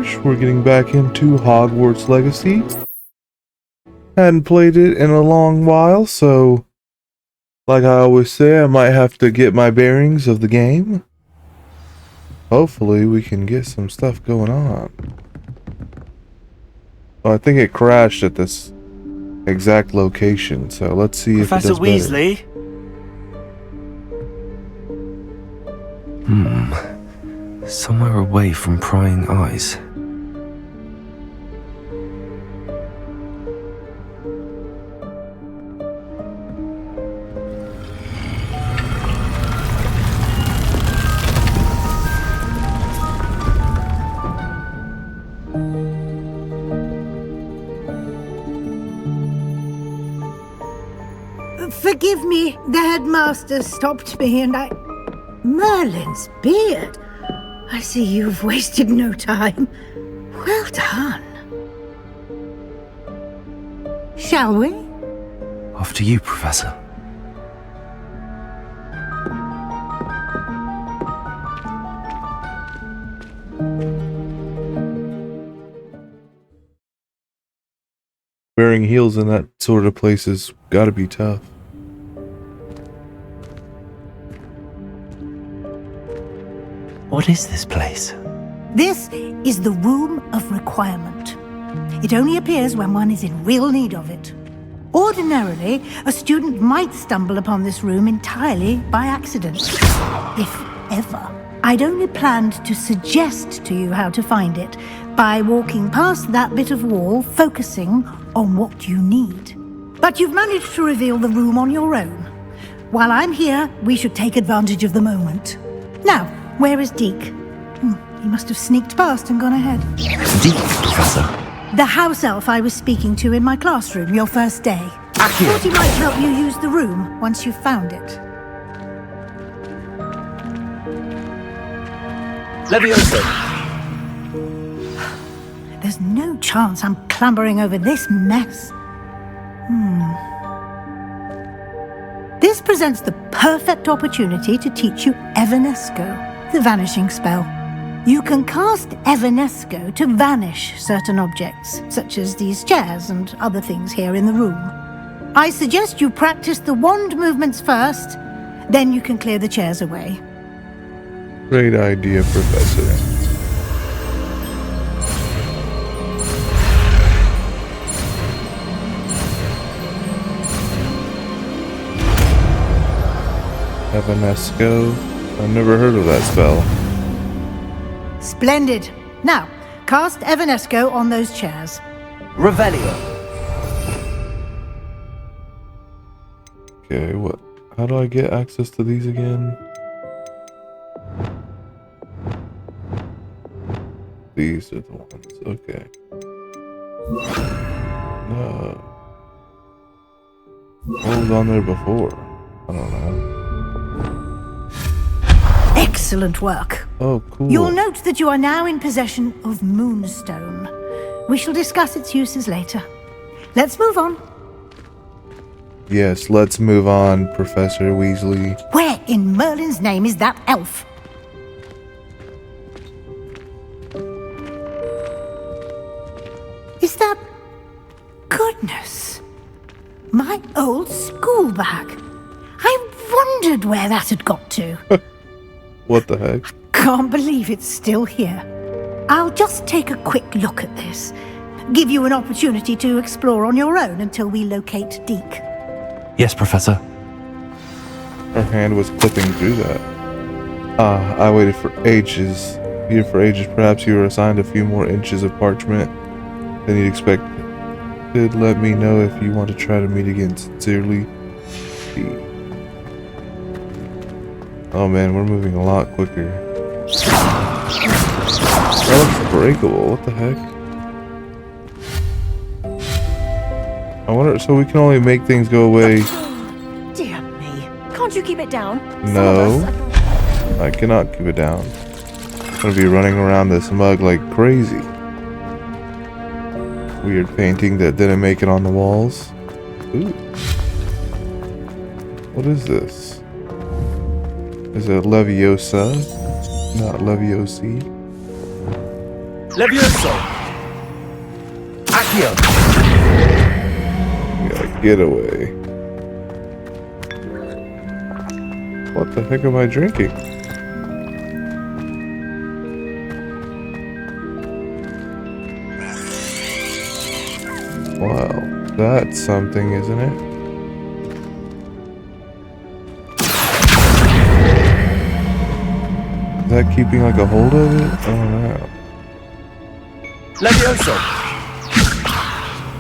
refresh. We're getting back into Hogwarts Legacy. Hadn't played it in a long while, so like I always say, I might have to get my bearings of the game. Hopefully we can get some stuff going on. Well, I think it crashed at this exact location, so let's see if it does Professor better. Weasley? Somewhere away from prying eyes. Forgive me, the headmaster stopped me and I... Merlin's beard! I see you've wasted no time. Well done. Shall we? After you, Professor. Wearing heels in that sort of place has gotta be tough. What is this place? This is the Room of Requirement. It only appears when one is in real need of it. Ordinarily, a student might stumble upon this room entirely by accident. If ever. I'd only planned to suggest to you how to find it by walking past that bit of wall, focusing on what you need. But you've managed to reveal the room on your own. While I'm here, we should take advantage of the moment. Now, where is Deke? He must have sneaked past and gone ahead. Deke, Professor. The house elf I was speaking to in my classroom your first day. Thought he might help you use the room once you've found it. Leviosa! There's no chance I'm clambering over this mess. This presents the perfect opportunity to teach you Evanesco, the vanishing spell. You can cast Evanesco to vanish certain objects, such as these chairs and other things here in the room. I suggest you practice the wand movements first, then you can clear the chairs away. Great idea, Professor. Evanesco. I've never heard of that spell. Splendid. Now, cast Evanesco on those chairs. Revelio! Okay, what? How do I get access to these again? These are the ones. Okay. No. What was on there before? I don't know. Excellent work. Oh, cool. You'll note that you are now in possession of Moonstone. We shall discuss its uses later. Let's move on. Yes, let's move on, Professor Weasley. Where in Merlin's name is that elf? Is that... Goodness. My old school bag. I wondered where that had got to. What the heck? Can't believe it's still here. I'll just take a quick look at this. Give you an opportunity to explore on your own until we locate Deke. Yes, Professor. Her hand was clipping through that. I waited for ages. Here for ages. Perhaps you were assigned a few more inches of parchment than you'd expect. Let me know if you want to try to meet again. Sincerely, Deke. Oh man, we're moving a lot quicker. That looks breakable. What the heck? I wonder, so we can only make things go away. Dear me. Can't you keep it down? No, I cannot keep it down. I'm gonna be running around this mug like crazy. Weird painting that didn't make it on the walls. Ooh. What is this? Is it Leviosa? Not Leviosi. Levioso! Accio! Yeah, get away. What the heck am I drinking? Wow, that's something, isn't it? Is that keeping like a hold of it? I don't know. Levioso!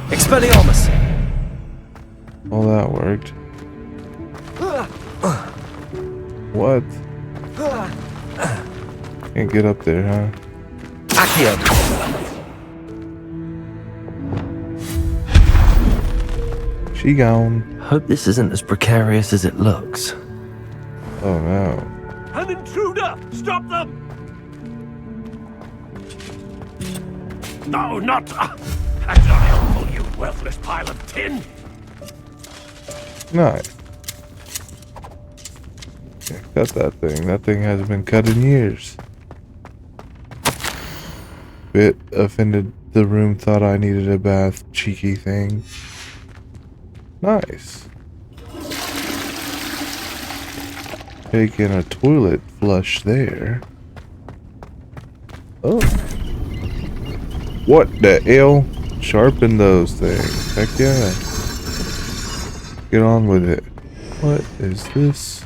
Expelliarmus! All that worked. What? Can't get up there, huh? Accio! She gone. Hope this isn't as precarious as it looks. Oh no. An intruder! Stop them! No, not... That's not helpful, you worthless pile of tin! Nice. Yeah, cut that thing. That thing hasn't been cut in years. Bit offended the room thought I needed a bath. Cheeky thing. Nice. Taking a toilet flush there. Oh. What the hell? Sharpen those things. Heck yeah. Get on with it. What is this?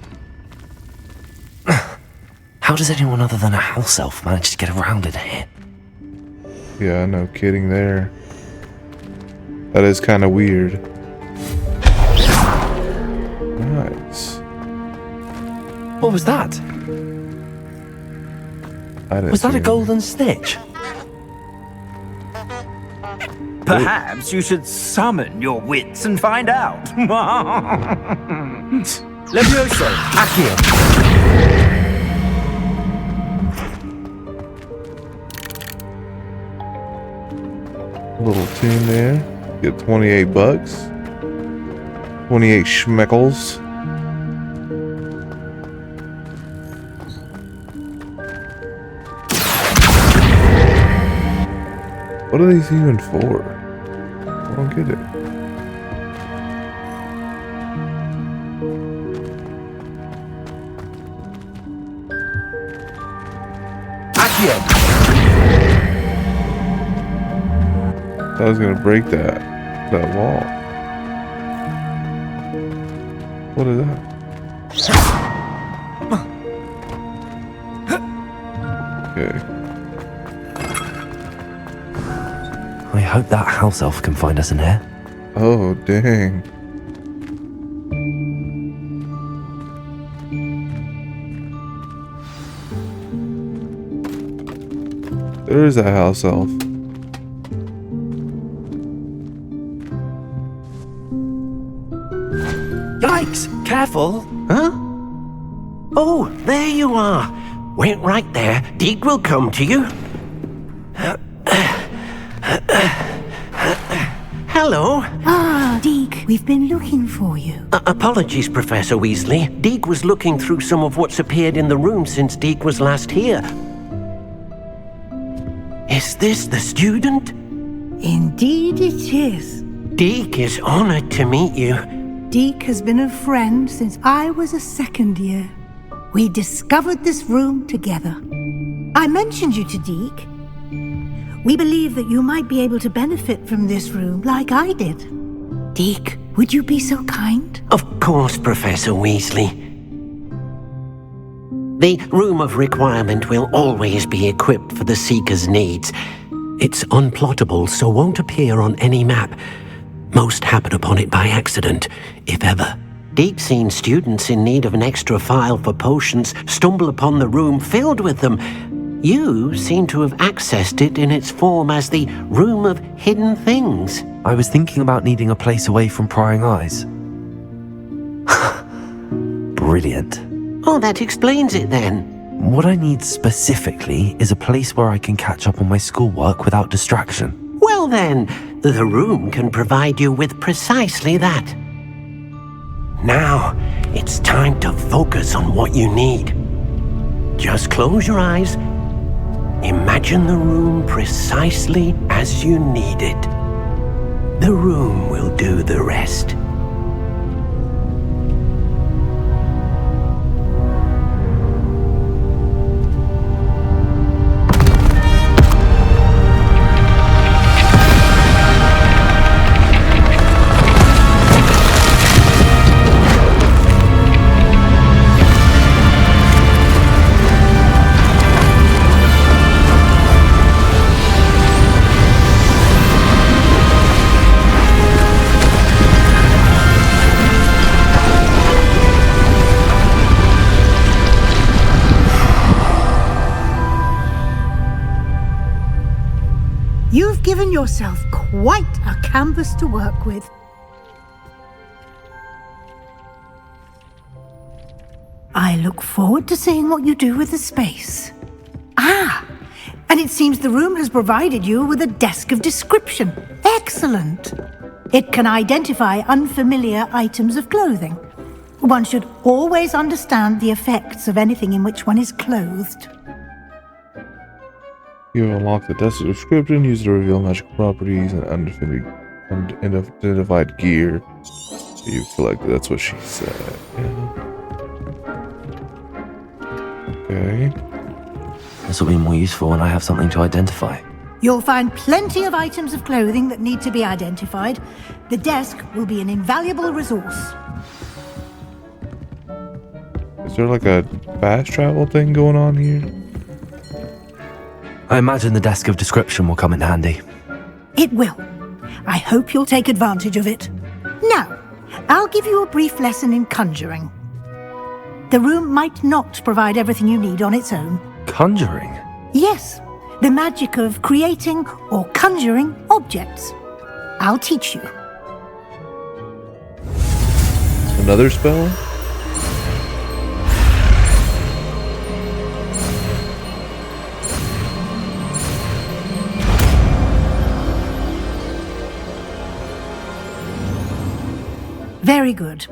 How does anyone other than a house elf manage to get around in here? Yeah, no kidding there. That is kind of weird. Nice. What was that? I didn't Was that see a it. golden snitch? Perhaps you should summon your wits and find out. Levioso! Accio! Little tune there. Get 28 bucks. 28 schmeckles. What are these even for? I don't get it. Accio! I was gonna break that wall. What is that? Okay. I hope that house elf can find us in here. Oh, dang. There is a house elf. Yikes! Careful! Huh? Oh, there you are. Wait right there. Deek will come to you. Hello. Ah, Deke, we've been looking for you. Apologies, Professor Weasley. Deek was looking through some of what's appeared in the room since Deek was last here. Is this the student? Indeed it is. Deek is honored to meet you. Deke has been a friend since I was a second year. We discovered this room together. I mentioned you to Deke. We believe that you might be able to benefit from this room like I did. Deke, would you be so kind? Of course, Professor Weasley. The Room of Requirement will always be equipped for the Seeker's needs. It's unplottable, so won't appear on any map. Most happen upon it by accident, if ever. Deke's seen students in need of an extra file for potions stumble upon the room filled with them. You seem to have accessed it in its form as the Room of Hidden Things. I was thinking about needing a place away from prying eyes. Brilliant. Oh, that explains it then. What I need specifically is a place where I can catch up on my schoolwork without distraction. Well then, the room can provide you with precisely that. Now, it's time to focus on what you need. Just close your eyes Imagine the room precisely as you need it. The room will do the rest. You've given yourself quite a canvas to work with. I look forward to seeing what you do with the space. Ah, and it seems the room has provided you with a desk of description. Excellent. It can identify unfamiliar items of clothing. One should always understand the effects of anything in which one is clothed. You have unlocked the desk of description, use it to reveal magical properties and unidentified gear you've collected. That's what she said. Yeah. Okay. This will be more useful when I have something to identify. You'll find plenty of items of clothing that need to be identified. The desk will be an invaluable resource. Is there like a fast travel thing going on here? I imagine the desk of description will come in handy. It will. I hope you'll take advantage of it. Now, I'll give you a brief lesson in conjuring. The room might not provide everything you need on its own. Conjuring? Yes, the magic of creating or conjuring objects. I'll teach you. Another spell? Very good.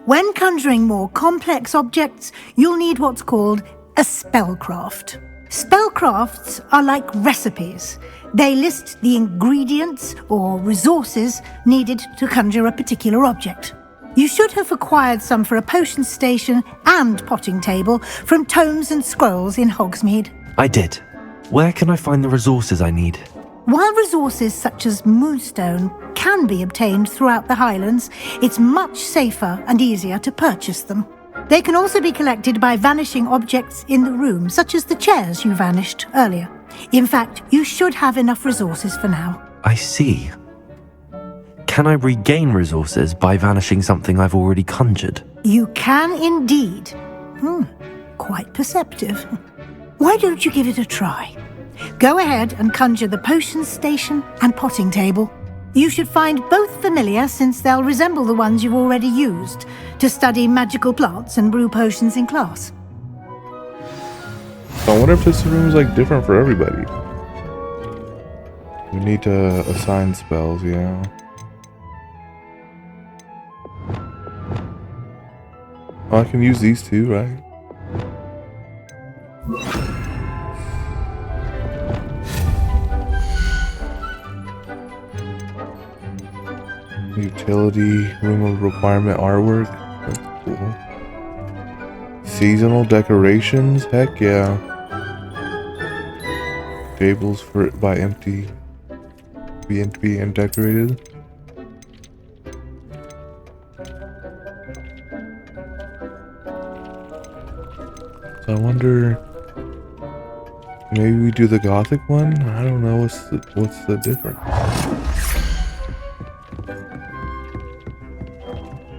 When conjuring more complex objects, you'll need what's called a spellcraft. Spellcrafts are like recipes. They list the ingredients or resources needed to conjure a particular object. You should have acquired some for a potion station and potting table from tomes and scrolls in Hogsmeade. I did. Where can I find the resources I need? While resources such as moonstone can be obtained throughout the Highlands, it's much safer and easier to purchase them. They can also be collected by vanishing objects in the room, such as the chairs you vanished earlier. In fact, you should have enough resources for now. I see. Can I regain resources by vanishing something I've already conjured? You can indeed. Quite perceptive. Why don't you give it a try? Go ahead and conjure the potion station and potting table. You should find both familiar, since they'll resemble the ones you've already used to study magical plants and brew potions in class. I wonder if this room is like different for everybody. We need to assign spells, yeah. Oh, I can use these too, right? Utility, room of requirement artwork. That's cool. Seasonal decorations, heck yeah. Tables for by empty, be empty and decorated. So I wonder, maybe we do the Gothic one. I don't know what's the difference.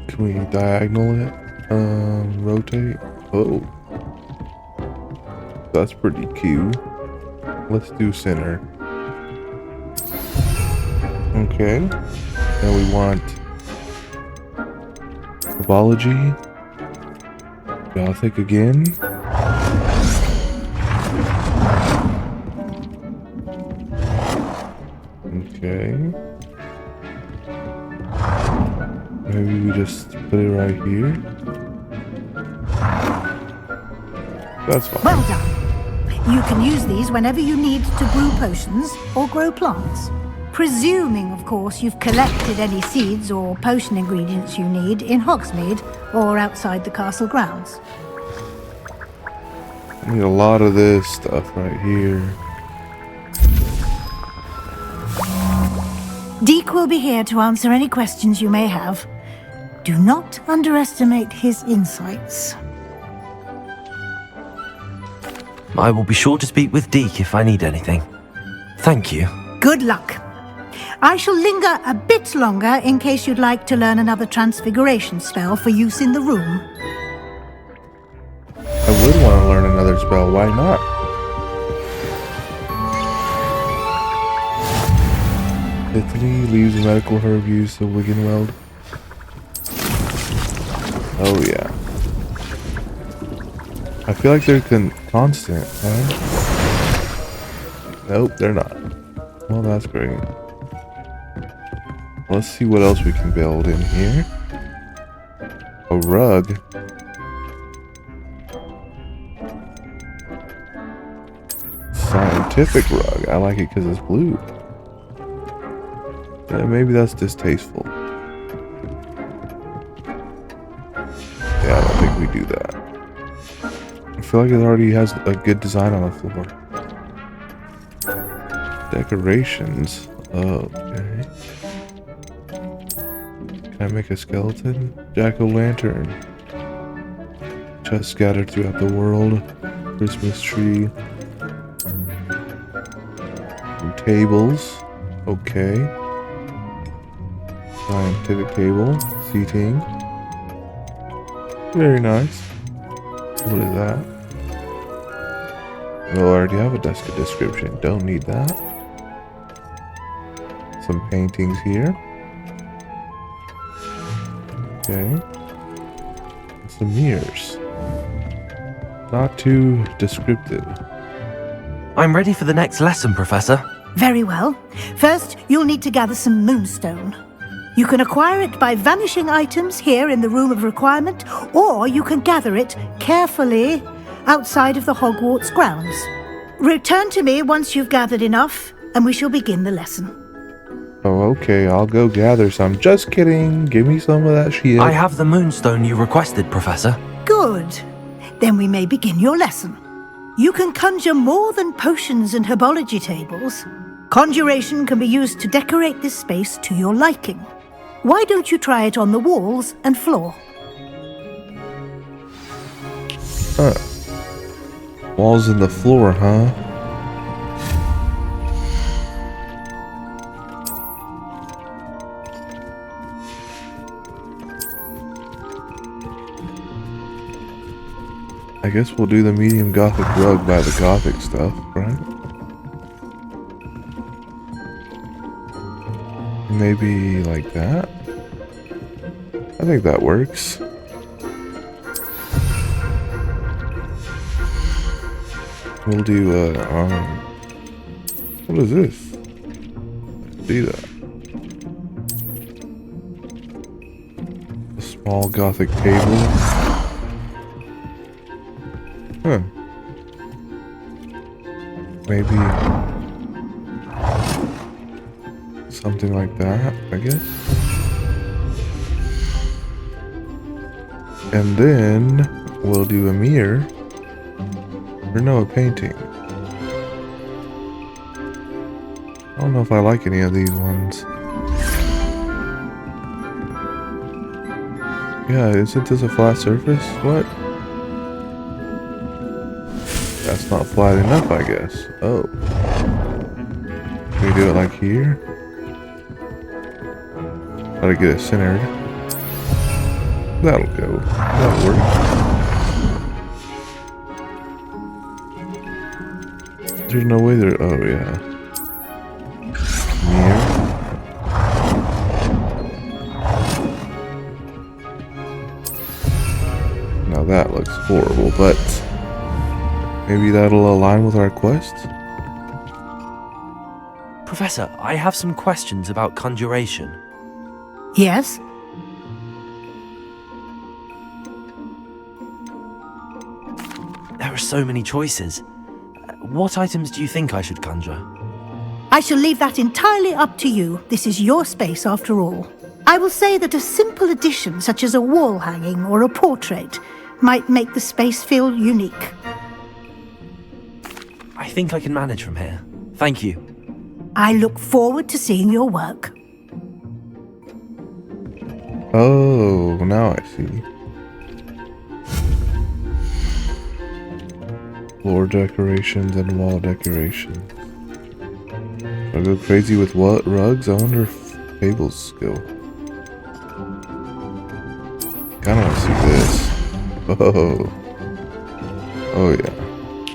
Can we diagonal it? Rotate. Oh, that's pretty cute. Let's do center. Okay. Now we want herbology. Gothic again. Okay. Maybe we just put it right here. That's fine. Well done. You can use these whenever you need to brew potions or grow plants. Presuming, of course, you've collected any seeds or potion ingredients you need in Hogsmeade or outside the castle grounds. I need a lot of this stuff right here. Deke will be here to answer any questions you may have. Do not underestimate his insights. I will be sure to speak with Deke if I need anything. Thank you. Good luck. I shall linger a bit longer in case you'd like to learn another transfiguration spell for use in the room. I would want to learn another spell. Why not? Tiffany leaves a medical herb used to Wiggenweld. Oh yeah. I feel like they're constant, right? Nope, they're not. Well, that's great. Let's see what else we can build in here. A rug. Scientific rug. I like it because it's blue. Yeah, maybe that's distasteful. Yeah, I don't think we do that. I feel like it already has a good design on the floor. Decorations. Okay. Can I make a skeleton? Jack-o'-lantern. Chests scattered throughout the world. Christmas tree. Some tables. Okay. Scientific table. Seating. Very nice. What is that? Oh, I already have a desk description. Don't need that. Some paintings here. Okay. Some mirrors. Not too descriptive. I'm ready for the next lesson, Professor. Very well. First, you'll need to gather some moonstone. You can acquire it by vanishing items here in the Room of Requirement, or you can gather it carefully outside of the Hogwarts grounds. Return to me once you've gathered enough, and we shall begin the lesson. Oh, okay. I'll go gather some. Just kidding. Give me some of that shit. I have the moonstone you requested, Professor. Good. Then we may begin your lesson. You can conjure more than potions and herbology tables. Conjuration can be used to decorate this space to your liking. Why don't you try it on the walls and floor? Walls and the floor, huh? I guess we'll do the medium gothic rug by the gothic stuff, right? Maybe like that? I think that works. We'll do, what is this? See that? A small gothic table. Huh. Maybe something like that, I guess. And then we'll do a mirror. Or no, a painting. I don't know if I like any of these ones. Yeah, isn't this a flat surface? What? That's not flat enough, I guess. Oh. Can we do it like here? Gotta get it centered. That'll go. That'll work. There's no way there. Oh, yeah. Mirror. Now that looks horrible, but maybe that'll align with our quest? Professor, I have some questions about conjuration. Yes? There are so many choices. What items do you think I should conjure? I shall leave that entirely up to you. This is your space after all. I will say that a simple addition such as a wall hanging or a portrait might make the space feel unique. I think I can manage from here. Thank you. I look forward to seeing your work. Oh, now I see. Floor decorations and wall decorations. Should I go crazy with what rugs? I wonder if Fable's skill. Kinda wanna see this. Oh. Oh yeah.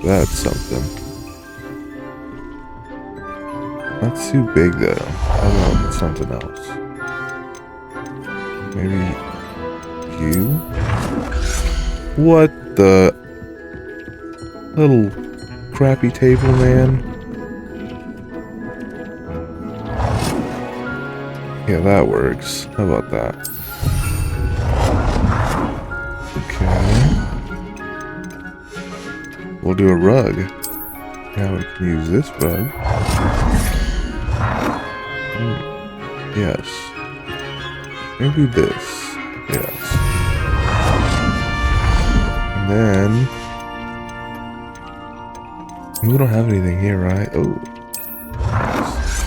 That's something. That's too big though. How about something else? Maybe you? What the little crappy table, man? Yeah, that works. How about that? Okay. We'll do a rug. Now we can use this rug. Yes. Maybe this. Yes. And then we don't have anything here, right? Oh. Nice.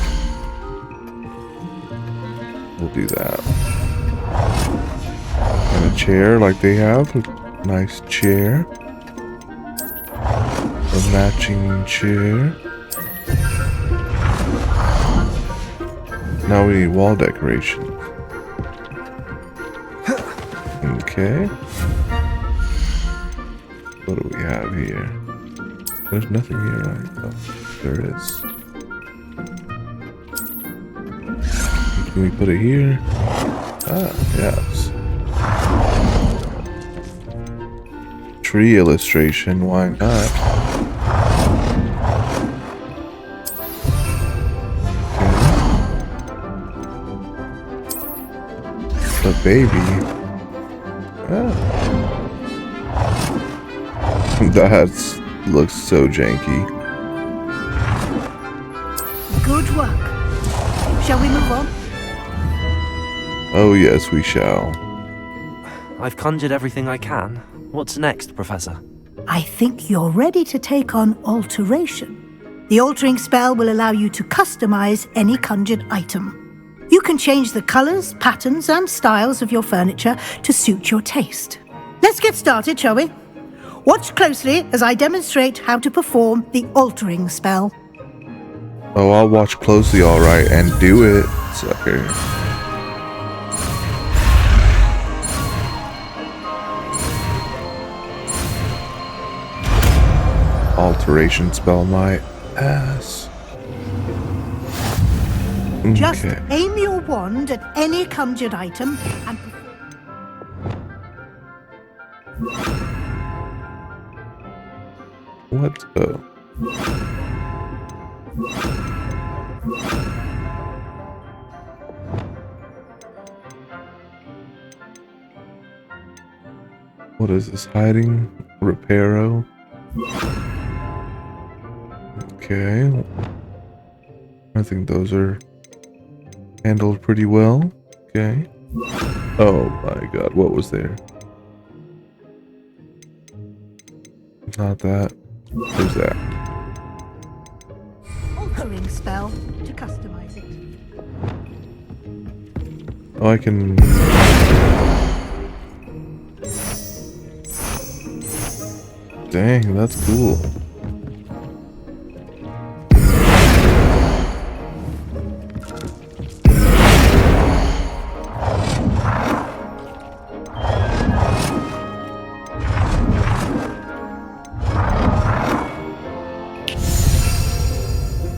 We'll do that. And a chair like they have. A nice chair. A matching chair. Now we need wall decoration. Okay. What do we have here? There's nothing here, right? Oh, there is. Can we put it here? Ah, yes. Tree illustration, why not? Okay. The baby. Ah. That looks so janky. Good work. Shall we move on? Oh yes, we shall. I've conjured everything I can. What's next, Professor? I think you're ready to take on alteration. The altering spell will allow you to customize any conjured item. You can change the colors, patterns, and styles of your furniture to suit your taste. Let's get started, shall we? Watch closely as I demonstrate how to perform the altering spell. Oh, I'll watch closely, alright, and do it, sucker. Alteration spell my ass. Just Okay. aim your wand at any conjured item and What the? What is this? Hiding? Reparo? Okay. I think those are handled pretty well. Okay. Oh my god, what was there? Not that. Who's that? altering spell to customize it. Oh, I can... Dang, that's cool.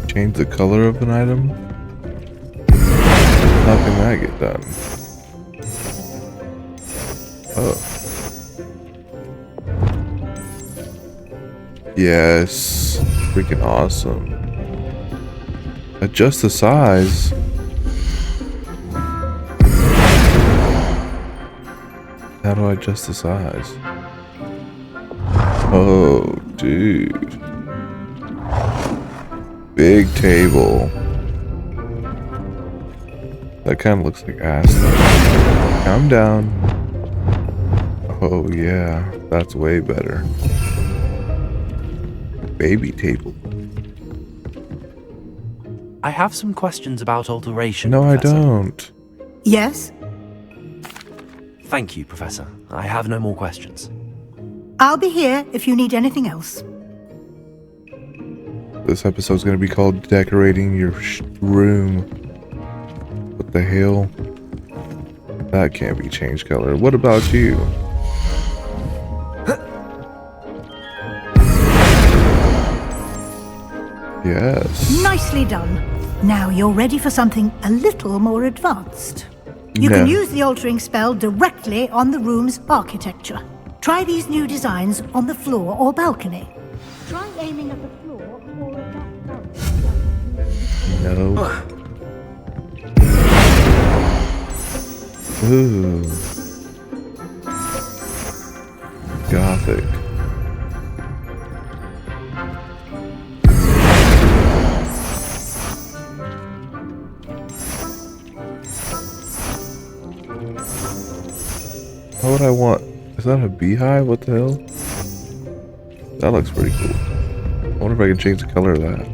Change the color of an item? How can that get done? Oh. Yes. Freaking awesome. Adjust the size. How do I adjust the size? Oh, dude. big table. That kind of looks like ass. Calm down. Oh yeah, that's way better. Baby table. I have some questions about alteration. No, Professor. I don't. Yes? Thank you, Professor. I have no more questions. I'll be here if you need anything else. This episode's gonna be called Decorating Your Room. What the hell? That can't be changed color. What about you? Yes. Nicely done. Now you're ready for something a little more advanced. You can use the altering spell directly on the room's architecture. Try these new designs on the floor or balcony. Try aiming at the floor or at that balcony. No. Ooh. Gothic. What would I want? Is that a beehive? What the hell? That looks pretty cool. I wonder if I can change the color of that.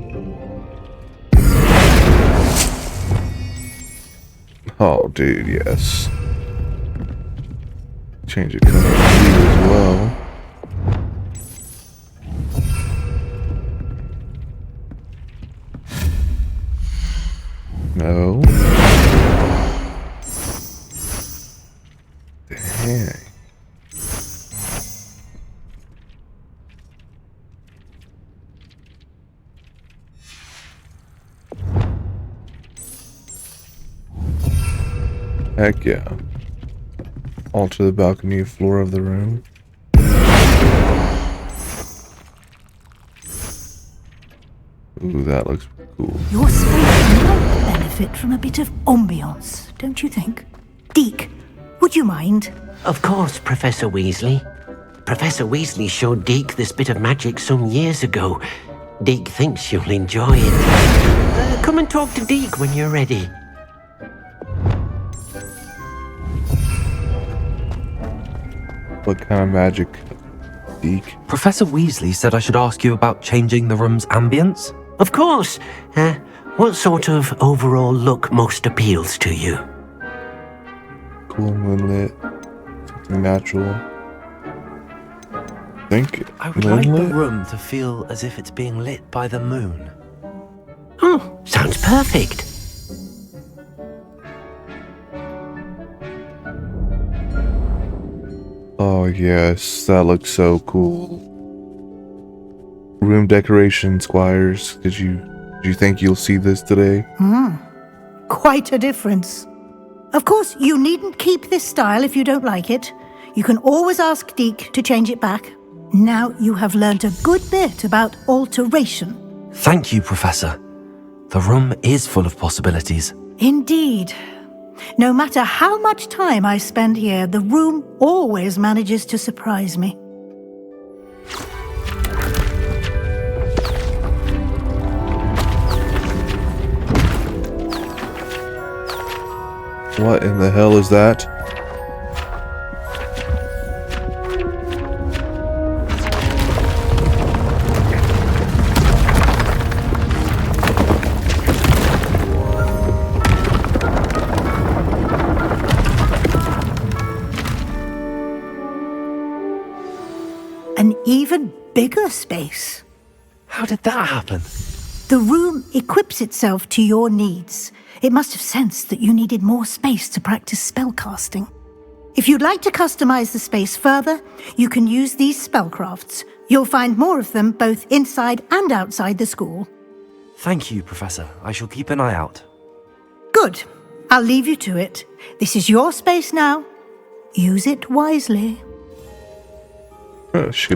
Oh, dude, yes. Change the color of you as well. No. Dang. Heck yeah. Alter the balcony floor of the room. Ooh, that looks cool. Your space might benefit from a bit of ambiance, don't you think? Deke, would you mind? Of course, Professor Weasley. Professor Weasley showed Deke this bit of magic some years ago. Deke thinks you'll enjoy it. Come and talk to Deke when you're ready. What kind of magic, Deke? Professor Weasley said I should ask you about changing the room's ambience. Of course. What sort of overall look most appeals to you? Cool moonlit. Something natural. I would like the moonlit? room to feel as if it's being lit by the moon. Oh, sounds perfect. Oh yes, that looks so cool. Room decoration, squires. Did you think you'll see this today? Quite a difference. Of course, you needn't keep this style if you don't like it. You can always ask Deke to change it back. Now you have learnt a good bit about alteration. Thank you, Professor. The room is full of possibilities. Indeed. No matter how much time I spend here, the room always manages to surprise me. What in the hell is that? An even bigger space. How did that happen? The room equips itself to your needs. It must have sensed that you needed more space to practice spellcasting. If you'd like to customize the space further, you can use these spellcrafts. You'll find more of them both inside and outside the school. Thank you, Professor. I shall keep an eye out. Good. I'll leave you to it. This is your space now. Use it wisely. She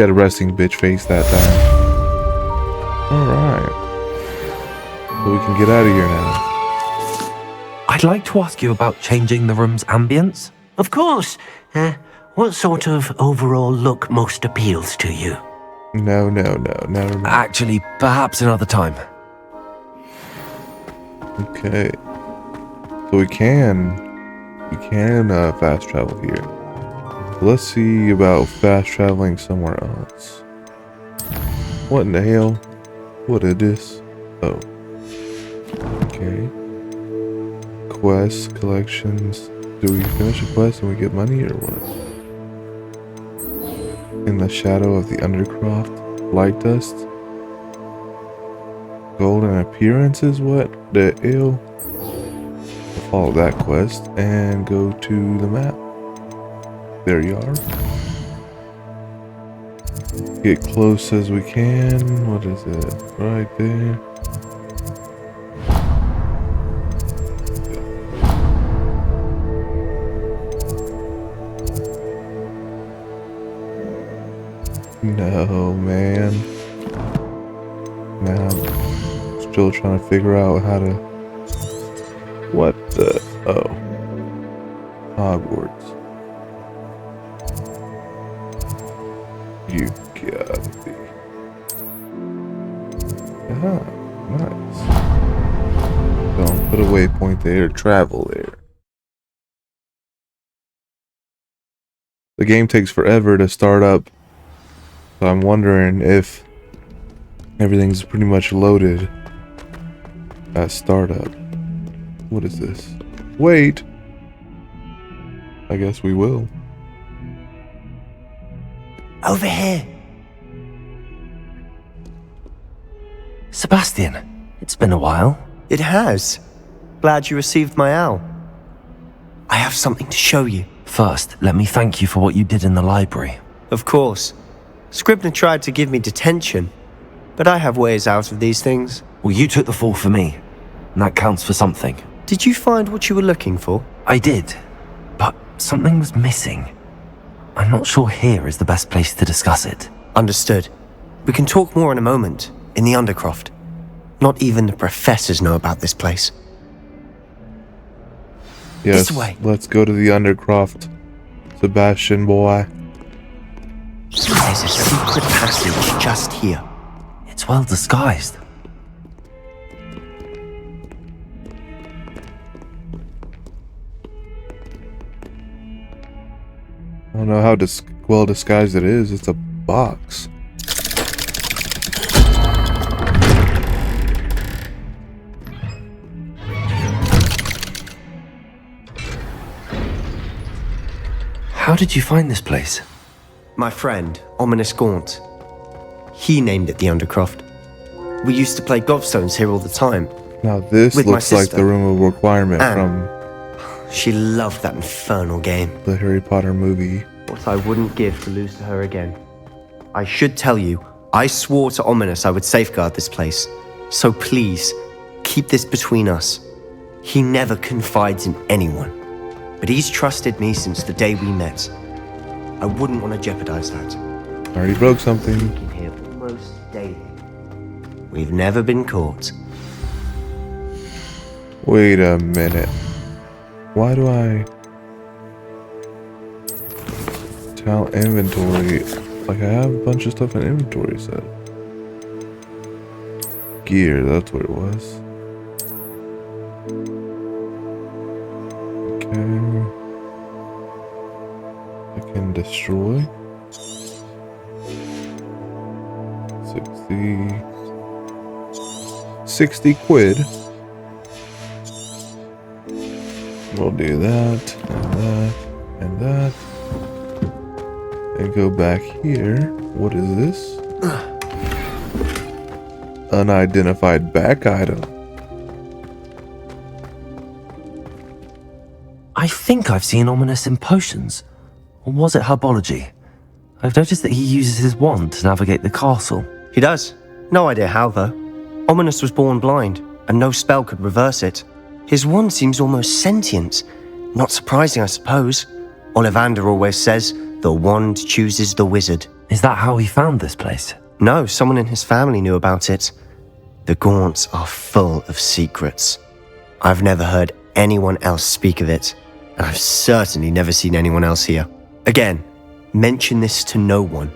had a resting bitch face that time. Alright. So we can get out of here now. I'd like to ask you about changing the room's ambience. Of course. What sort of overall look most appeals to you? No, never mind. Actually, perhaps another time. Okay. So we can fast travel here. Let's see about fast traveling somewhere else. What in the hell? What is this? Oh. Okay. Quests, collections. Do we finish a quest and we get money or what? In the shadow of the Undercroft, light dust. Golden appearances, what the hell? We'll follow that quest and go to the map. There you are. Get close as we can. What is it? Right there. No, man. Now I'm still trying to figure out how to... What the... Oh. Hogwarts. You gotta be... Ah, nice. Don't put a waypoint there, travel there. The game takes forever to start up. So I'm wondering if everything's pretty much loaded at startup. What is this? Wait! I guess we will. Over here. Sebastian, it's been a while. It has. Glad you received my owl. I have something to show you. First, let me thank you for what you did in the library. Of course. Scribner tried to give me detention, but I have ways out of these things. Well, you took the fall for me, and that counts for something. Did you find what you were looking for? I did, but something was missing. I'm not sure here is the best place to discuss it. Understood. We can talk more in a moment, in the Undercroft. Not even the professors know about this place. Yes, This way. let's go to the Undercroft, Sebastian boy. There's a secret passage just here. It's well disguised. I don't know how well disguised it is. It's a box. How did you find this place? My friend, Ominous Gaunt. He named it the Undercroft. We used to play gobstones here all the time. Now this With my looks like sister. the Room of Requirement Anne. from She loved that infernal game. the Harry Potter movie. What I wouldn't give to lose to her again. I should tell you, I swore to Ominous I would safeguard this place. So please, keep this between us. He never confides in anyone. But he's trusted me since the day we met. I wouldn't want to jeopardize that. Already broke something. Speaking here almost daily. We've never been caught. Wait a minute. Why do I... Tell inventory. Like I have a bunch of stuff in inventory set. Gear, that's what it was. Okay. I can destroy. 60 quid. We'll do that, and that, and that. And go back here. What is this? Unidentified back item. I think I've seen Ominous in potions. Or was it herbology? I've noticed that he uses his wand to navigate the castle. He does. No idea how, though. Ominous was born blind, and no spell could reverse it. His wand seems almost sentient. Not surprising, I suppose. Ollivander always says, the wand chooses the wizard. Is that how he found this place? No, someone in his family knew about it. The Gaunts are full of secrets. I've never heard anyone else speak of it, and I've certainly never seen anyone else here. Again, mention this to no one,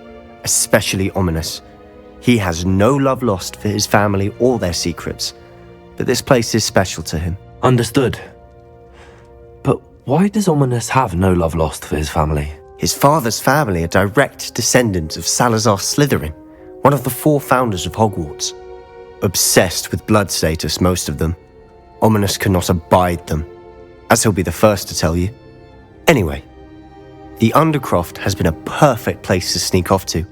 especially Ominous. He has no love lost for his family or their secrets, but this place is special to him. Understood. But why does Ominous have no love lost for his family? His father's family are direct descendants of Salazar Slytherin, one of the 4 founders of Hogwarts. Obsessed with blood status, most of them. Ominous cannot abide them, as he'll be the first to tell you. Anyway, the Undercroft has been a perfect place to sneak off to,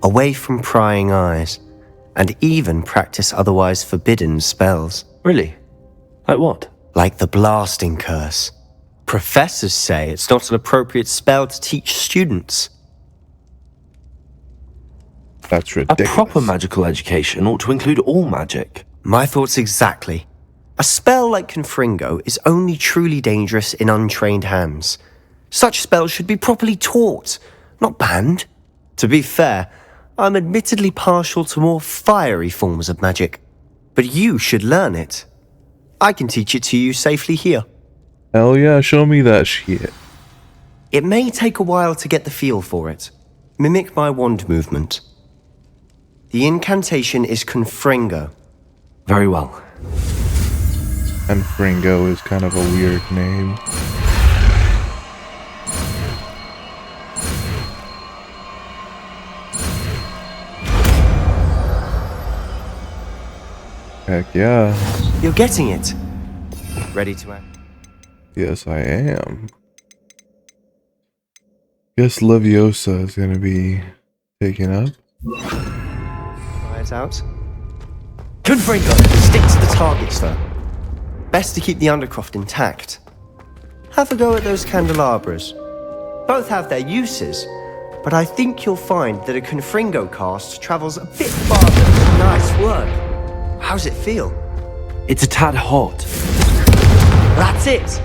away from prying eyes, and even practice otherwise forbidden spells. Really? Like what? Like the Blasting Curse. Professors say it's not an appropriate spell to teach students. That's A ridiculous. proper magical education ought to include all magic. My thoughts exactly. A spell like Confringo is only truly dangerous in untrained hands. Such spells should be properly taught, not banned. To be fair, I'm admittedly partial to more fiery forms of magic. But you should learn it. I can teach it to you safely here. Hell yeah, show me that shit. It may take a while to get the feel for it. Mimic my wand movement. The incantation is Confringo. Very well. And Fringo is kind of a weird name. Heck yeah. You're getting it. Ready to act? Yes, I am. Guess Leviosa is gonna be taken up. Try it out. Confringo! Stick to the targets, though. Best to keep the Undercroft intact. Have a go at those candelabras. Both have their uses, but I think you'll find that a Confringo cast travels a bit farther. Nice work. How's it feel? It's a tad hot. That's it!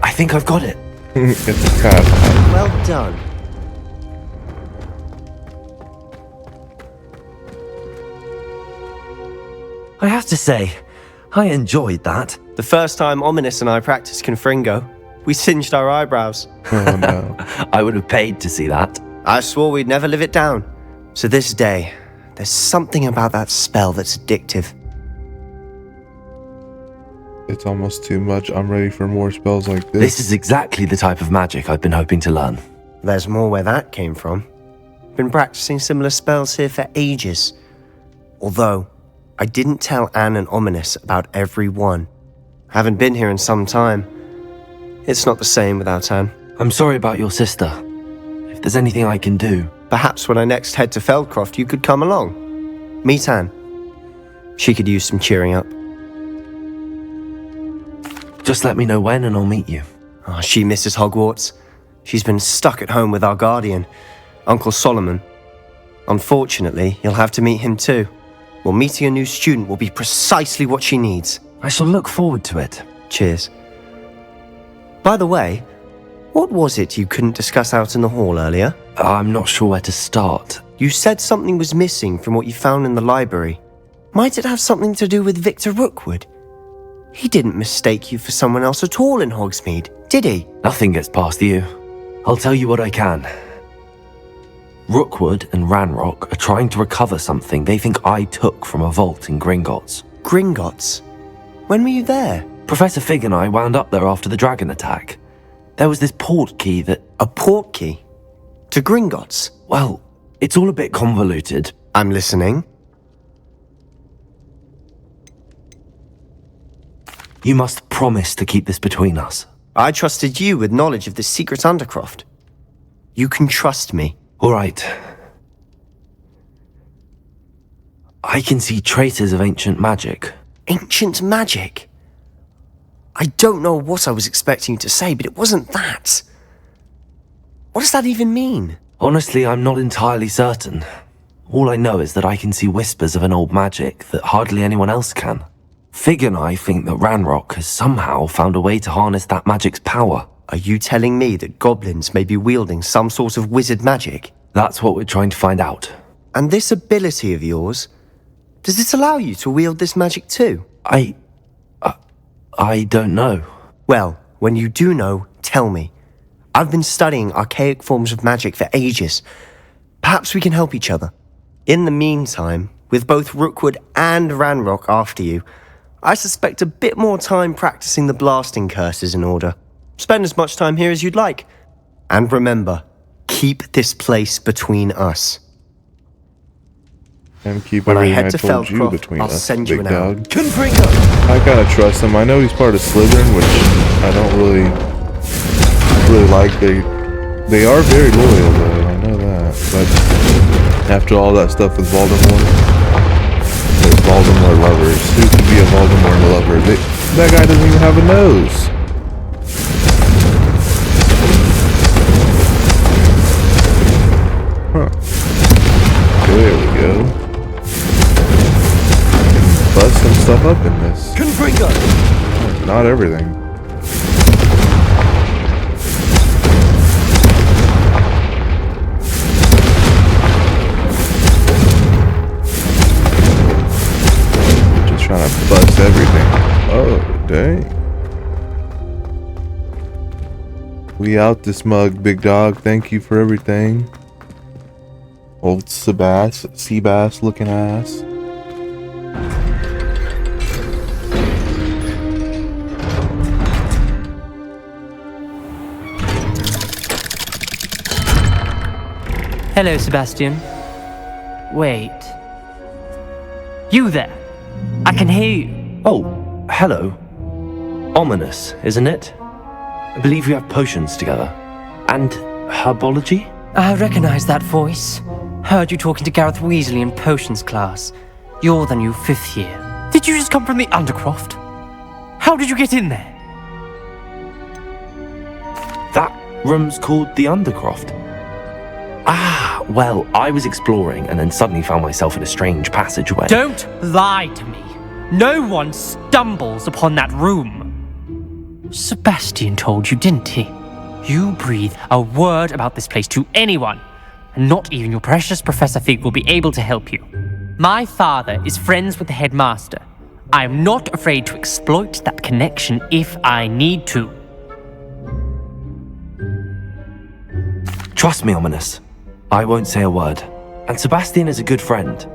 I think I've got it. It's a cat. Well done. I have to say, I enjoyed that. The first time Ominous and I practiced Confringo, we singed our eyebrows. Oh no. I would have paid to see that. I swore we'd never live it down. So this day, there's something about that spell that's addictive. It's almost too much. I'm ready for more spells like this. This is exactly the type of magic I've been hoping to learn. There's more where that came from. Been practicing similar spells here for ages. Although, I didn't tell Anne and Ominous about every one. Haven't been here in some time. It's not the same without Anne. I'm sorry about your sister. If there's anything I can do... Perhaps when I next head to Feldcroft, you could come along. Meet Anne. She could use some cheering up. Just let me know when and I'll meet you. Oh, she misses Hogwarts. She's been stuck at home with our guardian, Uncle Solomon. Unfortunately, you'll have to meet him too. Well, meeting a new student will be precisely what she needs. I shall look forward to it. Cheers. By the way, what was it you couldn't discuss out in the hall earlier? I'm not sure where to start. You said something was missing from what you found in the library. Might it have something to do with Victor Rookwood? He didn't mistake you for someone else at all in Hogsmeade, did he? Nothing gets past you. I'll tell you what I can. Rookwood and Ranrock are trying to recover something they think I took from a vault in Gringotts. Gringotts? When were you there? Professor Fig and I wound up there after the dragon attack. There was this port key that... A port key? To Gringotts? Well, it's all a bit convoluted. I'm listening. You must promise to keep this between us. I trusted you with knowledge of the secret Undercroft. You can trust me. All right. I can see traces of ancient magic. Ancient magic? I don't know what I was expecting you to say, but it wasn't that. What does that even mean? Honestly, I'm not entirely certain. All I know is that I can see whispers of an old magic that hardly anyone else can. Fig and I think that Ranrock has somehow found a way to harness that magic's power. Are you telling me that goblins may be wielding some sort of wizard magic? That's what we're trying to find out. And this ability of yours, does it allow you to wield this magic too? I don't know. Well, when you do know, tell me. I've been studying archaic forms of magic for ages. Perhaps we can help each other. In the meantime, with both Rookwood and Ranrock after you, I suspect a bit more time practicing the blasting curse is in order. Spend as much time here as you'd like. And remember, keep this place between us. And keep When I everything head to told you Feldcroft, between I'll us, send you big an hour. dog. Confringo! I kinda trust him. I know he's part of Slytherin, which I don't really like. They are very loyal, though. I know that. But after all that stuff with Voldemort, they're Voldemort lovers. Who could be a Voldemort lover? That guy doesn't even have a nose. Huh. There we go. Bust some stuff up in this. Confringo! Not everything. Just trying to bust everything. Oh, dang. We out this mug, big dog. Thank you for everything. Old Seabass looking ass. Hello, Sebastian. Wait. You there? I can hear you. Oh, hello. Ominous, isn't it? I believe you have potions together. And herbology? I recognize that voice. Heard you talking to Gareth Weasley in potions class. You're the new 5th year. Did you just come from the Undercroft? How did you get in there? That room's called the Undercroft. Ah, well, I was exploring and then suddenly found myself in a strange passageway. Don't lie to me. No one stumbles upon that room. Sebastian told you, didn't he? You breathe a word about this place to anyone, and not even your precious Professor Fig will be able to help you. My father is friends with the headmaster. I am not afraid to exploit that connection if I need to. Trust me, Ominous. I won't say a word. And Sebastian is a good friend.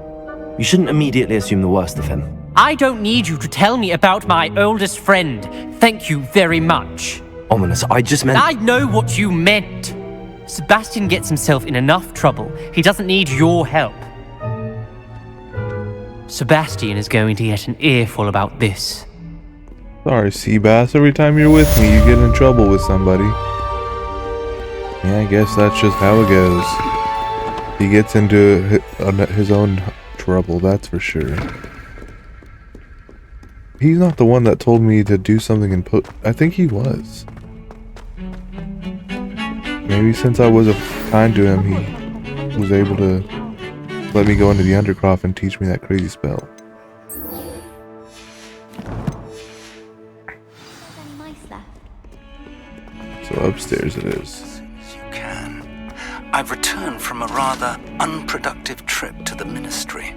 You shouldn't immediately assume the worst of him. I don't need you to tell me about my oldest friend. Thank you very much. Ominous, I just meant... I know what you meant. Sebastian gets himself in enough trouble. He doesn't need your help. Sebastian is going to get an earful about this. Sorry, Seabass. Every time you're with me, you get in trouble with somebody. Yeah, I guess that's just how it goes. He gets into his own trouble, that's for sure. He's not the one that told me to do something in I think he was. Maybe since I was kind to him, he was able to let me go into the Undercroft and teach me that crazy spell. So upstairs it is. I've returned from a rather unproductive trip to the Ministry,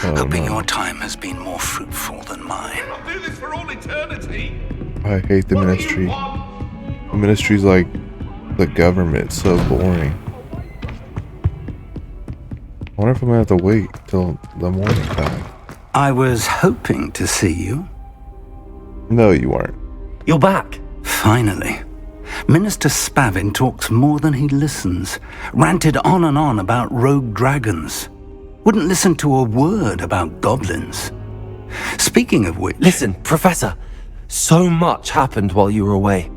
Oh, hoping no. your time has been more fruitful than mine. I'll do this for all eternity. I hate the Ministry. The Ministry's like the government. It's so boring. I wonder if I'm gonna have to wait till the morning time. I was hoping to see you. No, you aren't. You're back. Finally. Minister Spavin talks more than he listens. Ranted on and on about rogue dragons. Wouldn't listen to a word about goblins. Speaking of which... Listen, Professor. So much happened while you were away.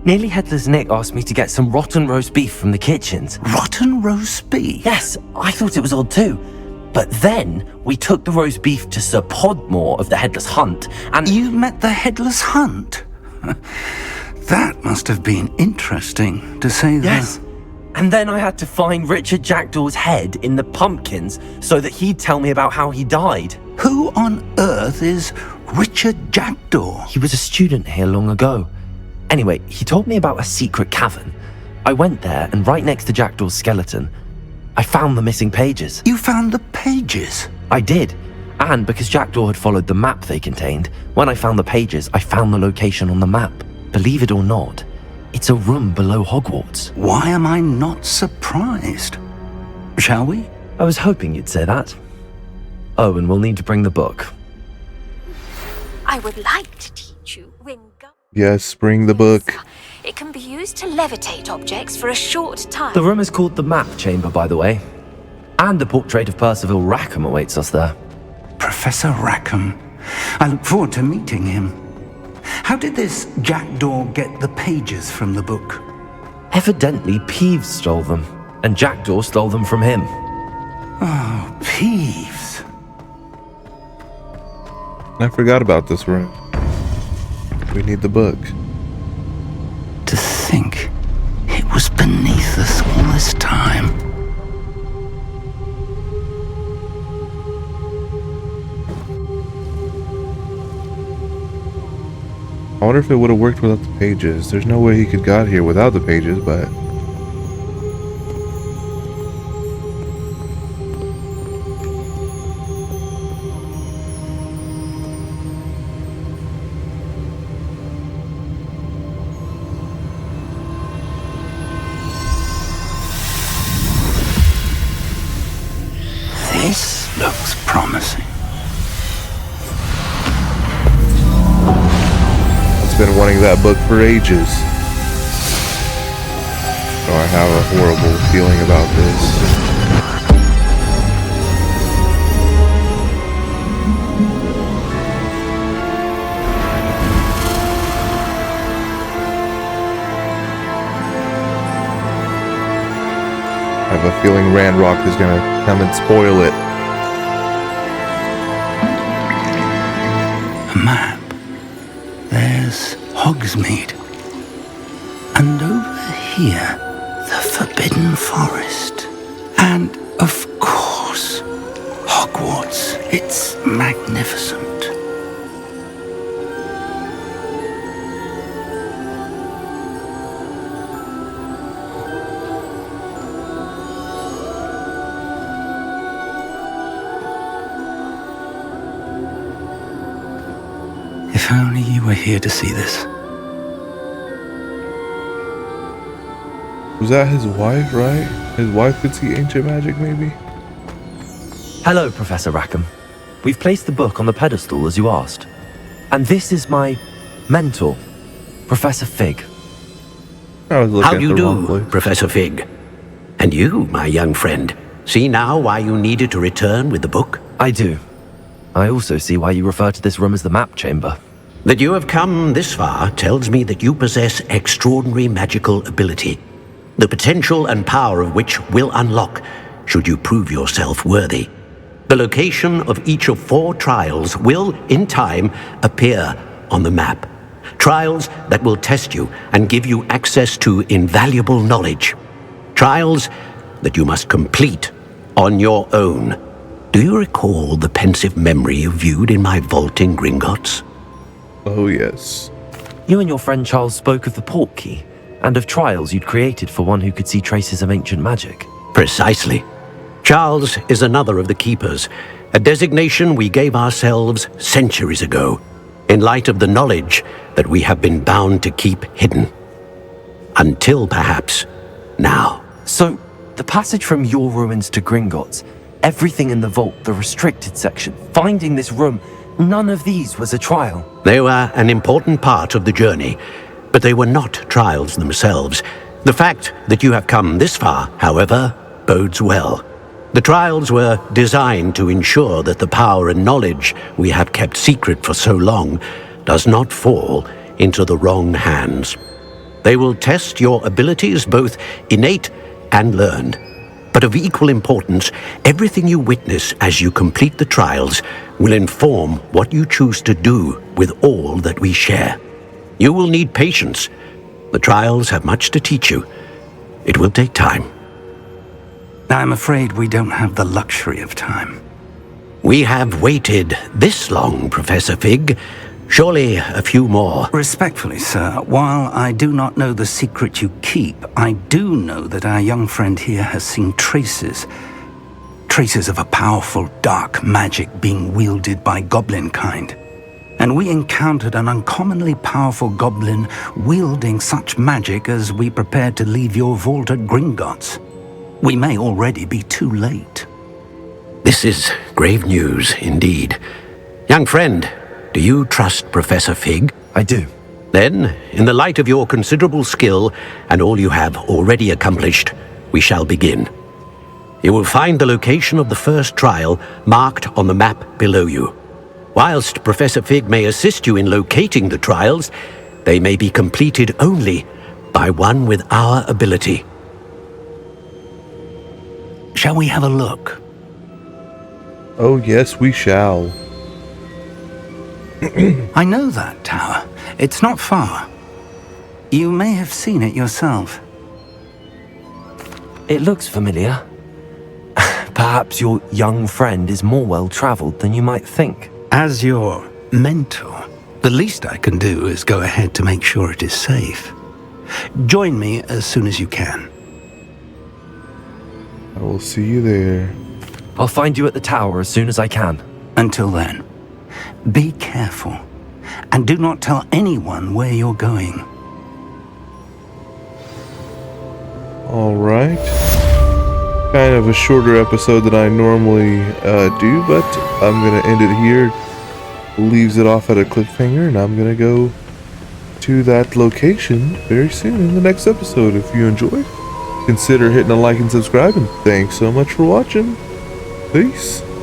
Nearly Headless Nick asked me to get some rotten roast beef from the kitchens. Rotten roast beef? Yes, I thought it was odd too. But then we took the roast beef to Sir Podmore of the Headless Hunt, and... You met the Headless Hunt? That must have been interesting, to say the... Yes. And then I had to find Richard Jackdaw's head in the pumpkins so that he'd tell me about how he died. Who on earth is Richard Jackdaw? He was a student here long ago. Anyway, he told me about a secret cavern. I went there, and right next to Jackdaw's skeleton, I found the missing pages. You found the pages? I did. And because Jackdaw had followed the map they contained, when I found the pages, I found the location on the map. Believe it or not, it's a room below Hogwarts. Why am I not surprised? Shall we? I was hoping you'd say that. Oh, and we'll need to bring the book. I would like to teach you Wingardium. Yes, bring the book. It can be used to levitate objects for a short time. The room is called the Map Chamber, by the way. And the portrait of Percival Rackham awaits us there. Professor Rackham. I look forward to meeting him. How did this jackdaw get the pages from the book? Evidently, Peeves stole them, and Jackdaw stole them from him. Oh, Peeves. I forgot about this room. We need the book. To think it was beneath us all this time. I wonder if it would have worked without the pages. There's no way he could got here without the pages, but... This looks promising. Been wanting that book for ages. So I have a horrible feeling about this. I have a feeling Ranrock is gonna come and spoil it. A map. There's Hogsmeade. And over here, the Forbidden Forest. And, of course, Hogwarts. It's magnificent. If only you were here to see this. Was that his wife, right? His wife could see ancient magic, maybe? Hello, Professor Rackham. We've placed the book on the pedestal, as you asked. And this is my mentor, Professor Fig. I was looking How at do you the wrong do, place. Professor Fig? And you, my young friend, see now why you needed to return with the book? I do. I also see why you refer to this room as the Map Chamber. That you have come this far tells me that you possess extraordinary magical ability, the potential and power of which will unlock should you prove yourself worthy. The location of each of 4 trials will, in time, appear on the map. Trials that will test you and give you access to invaluable knowledge. Trials that you must complete on your own. Do you recall the pensive memory you viewed in my vault in Gringotts? Oh, yes. You and your friend Charles spoke of the Portkey, and of trials you'd created for one who could see traces of ancient magic. Precisely. Charles is another of the Keepers, a designation we gave ourselves centuries ago, in light of the knowledge that we have been bound to keep hidden. Until perhaps now. So, the passage from your ruins to Gringotts, everything in the vault, the restricted section, finding this room, none of these was a trial. They were an important part of the journey, but they were not trials themselves. The fact that you have come this far, however, bodes well. The trials were designed to ensure that the power and knowledge we have kept secret for so long does not fall into the wrong hands. They will test your abilities, both innate and learned. But of equal importance, everything you witness as you complete the trials will inform what you choose to do with all that we share. You will need patience. The trials have much to teach you. It will take time. I'm afraid we don't have the luxury of time. We have waited this long, Professor Fig. Surely a few more. Respectfully, sir, while I do not know the secret you keep, I do know that our young friend here has seen traces of a powerful dark magic being wielded by goblin kind. And we encountered an uncommonly powerful goblin wielding such magic as we prepared to leave your vault at Gringotts. We may already be too late. This is grave news indeed. Young friend, do you trust Professor Fig? I do. Then, in the light of your considerable skill and all you have already accomplished, we shall begin. You will find the location of the first trial marked on the map below you. Whilst Professor Fig may assist you in locating the trials, they may be completed only by one with our ability. Shall we have a look? Oh, yes, we shall. I know that tower. It's not far. You may have seen it yourself. It looks familiar. Perhaps your young friend is more well-traveled than you might think. As your mentor, the least I can do is go ahead to make sure it is safe. Join me as soon as you can. I will see you there. I'll find you at the tower as soon as I can. Until then, be careful, and do not tell anyone where you're going. Alright. Kind of a shorter episode than I normally do, but I'm going to end it here. Leaves it off at a cliffhanger, and I'm going to go to that location very soon in the next episode. If you enjoyed, consider hitting a like and subscribe, and thanks so much for watching. Peace.